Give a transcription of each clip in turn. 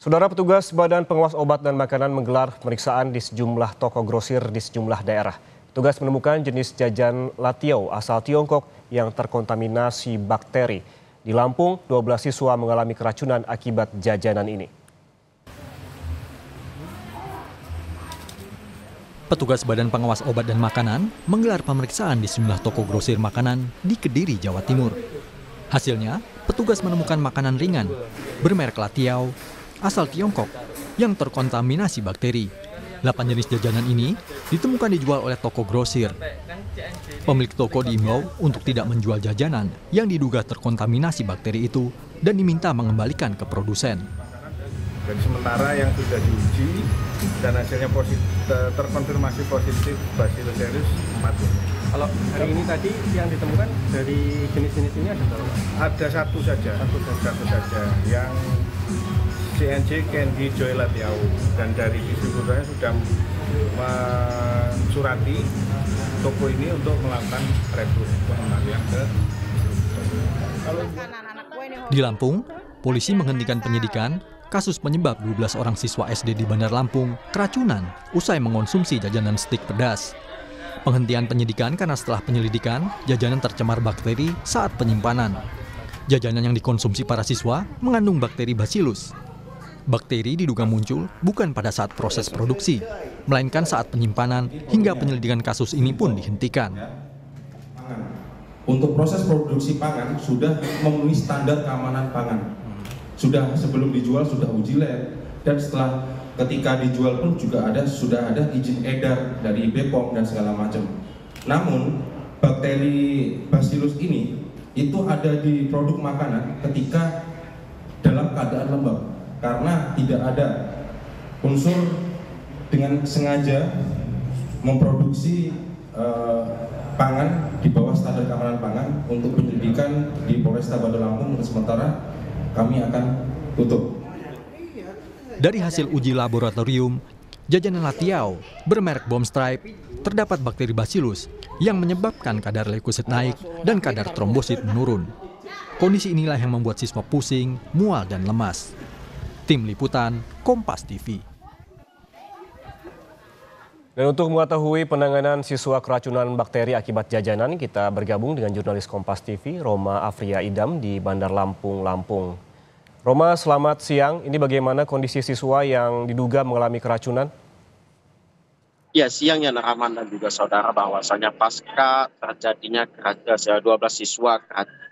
Saudara petugas Badan Pengawas Obat dan Makanan menggelar pemeriksaan di sejumlah toko grosir di sejumlah daerah. Petugas menemukan jenis jajan latiau asal Tiongkok yang terkontaminasi bakteri. Di Lampung, 12 siswa mengalami keracunan akibat jajanan ini. Petugas Badan Pengawas Obat dan Makanan menggelar pemeriksaan di sejumlah toko grosir makanan di Kediri, Jawa Timur. Hasilnya, petugas menemukan makanan ringan bermerek latiau asal Tiongkok yang terkontaminasi bakteri. 8 jenis jajanan ini ditemukan dijual oleh toko grosir. Pemilik toko diimbau untuk tidak menjual jajanan yang diduga terkontaminasi bakteri itu dan diminta mengembalikan ke produsen. Dan sementara yang sudah diuji dan hasilnya terkonfirmasi positif Bacillus cereus 4. Kalau hari ini tadi yang ditemukan dari jenis-jenis ini ada berapa? Ada satu saja yang CNJ Candy Joy Latiau, dan dari distributornya sudah mensurati toko ini untuk melakukan retur pengembalian ke Di Lampung, polisi menghentikan penyidikan kasus penyebab 12 orang siswa SD di Bandar Lampung keracunan usai mengonsumsi jajanan stik pedas. Penghentian penyidikan karena setelah penyelidikan, jajanan tercemar bakteri saat penyimpanan. Jajanan yang dikonsumsi para siswa mengandung bakteri Bacillus. Bakteri diduga muncul bukan pada saat proses produksi, melainkan saat penyimpanan hingga penyelidikan kasus ini pun dihentikan. Untuk proses produksi pangan sudah memenuhi standar keamanan pangan. Sudah sebelum dijual sudah uji lab, dan setelah ketika dijual pun juga sudah ada izin edar dari BPOM dan segala macam. Namun bakteri Bacillus ini itu ada di produk makanan ketika dalam keadaan lembab, karena tidak ada unsur dengan sengaja memproduksi pangan di bawah standar keamanan pangan. Untuk penyelidikan di Polresta Bandar Lampung sementara kami akan tutup. Dari hasil uji laboratorium, jajanan latiau bermerek Bomb Stripe terdapat bakteri Bacillus yang menyebabkan kadar leukosit naik dan kadar trombosit menurun. Kondisi inilah yang membuat siswa pusing, mual, dan lemas. Tim Liputan, Kompas TV. Dan untuk mengetahui penanganan siswa keracunan bakteri akibat jajanan, kita bergabung dengan jurnalis Kompas TV, Roma Afria Idam di Bandar Lampung, Lampung. Roma, selamat siang. Ini bagaimana kondisi siswa yang diduga mengalami keracunan? Ya, siangnya Rahman dan juga saudara, bahwasanya pasca terjadinya 12 siswa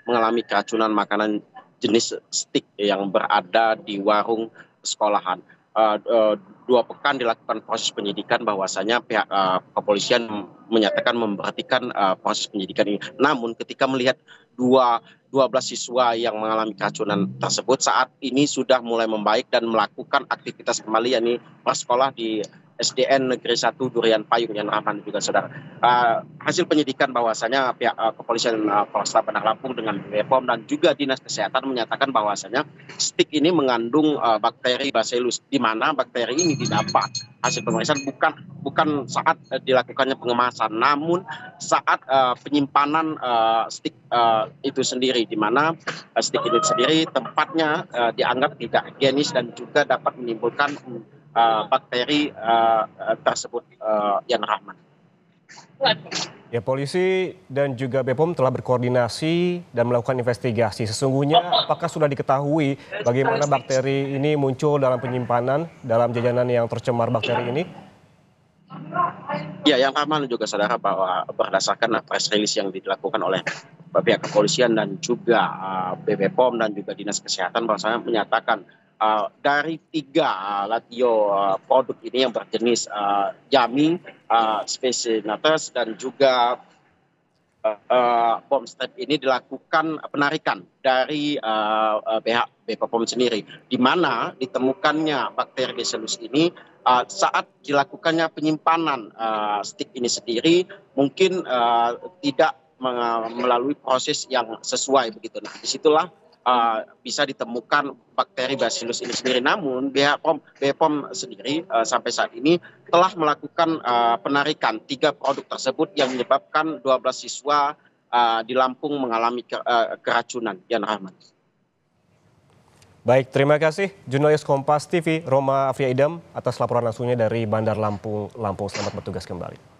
mengalami keracunan makanan jenis stik yang berada di warung sekolahan. 2 pekan dilakukan proses penyidikan, bahwasanya pihak kepolisian menyatakan memberhentikan proses penyidikan ini. Namun ketika melihat 12 siswa yang mengalami keracunan tersebut saat ini sudah mulai membaik dan melakukan aktivitas kembali, yakni bersekolah di SDN Negeri 1 Durian Payung, yang Rahman juga saudara. Hasil penyidikan bahwasanya pihak kepolisian Polresta Bandar Lampung dengan BPOM dan juga Dinas Kesehatan menyatakan bahwasanya stik ini mengandung bakteri Bacillus, di mana bakteri ini didapat hasil pemeriksaan bukan saat dilakukannya pengemasan, namun saat penyimpanan stik itu sendiri, di mana stik ini sendiri tempatnya dianggap tidak higienis dan juga dapat menimbulkan bakteri tersebut, yang Rahman. Ya, polisi dan juga BPOM telah berkoordinasi dan melakukan investigasi. Sesungguhnya apakah sudah diketahui bagaimana bakteri ini muncul dalam penyimpanan dalam jajanan yang tercemar bakteri ini? Ya, yang Rahman juga saudara, bahwa berdasarkan press release yang dilakukan oleh pihak kepolisian dan juga BPOM dan juga Dinas Kesehatan, bahwasanya menyatakan dari 3 latio produk ini yang berjenis Jami, Specinatus dan juga Bomb Stripe ini dilakukan penarikan dari pihak BPOM sendiri, di mana ditemukannya bakteri Bacillus ini saat dilakukannya penyimpanan stik ini sendiri mungkin tidak melalui proses yang sesuai begitu. Nah, disitulah bisa ditemukan bakteri Bacillus ini sendiri. Namun BPOM sendiri sampai saat ini telah melakukan penarikan 3 produk tersebut yang menyebabkan 12 siswa di Lampung mengalami keracunan. Yan Rahman. Baik, terima kasih jurnalis Kompas TV Roma Afia Idam atas laporan langsungnya dari Bandar Lampung. Selamat bertugas kembali.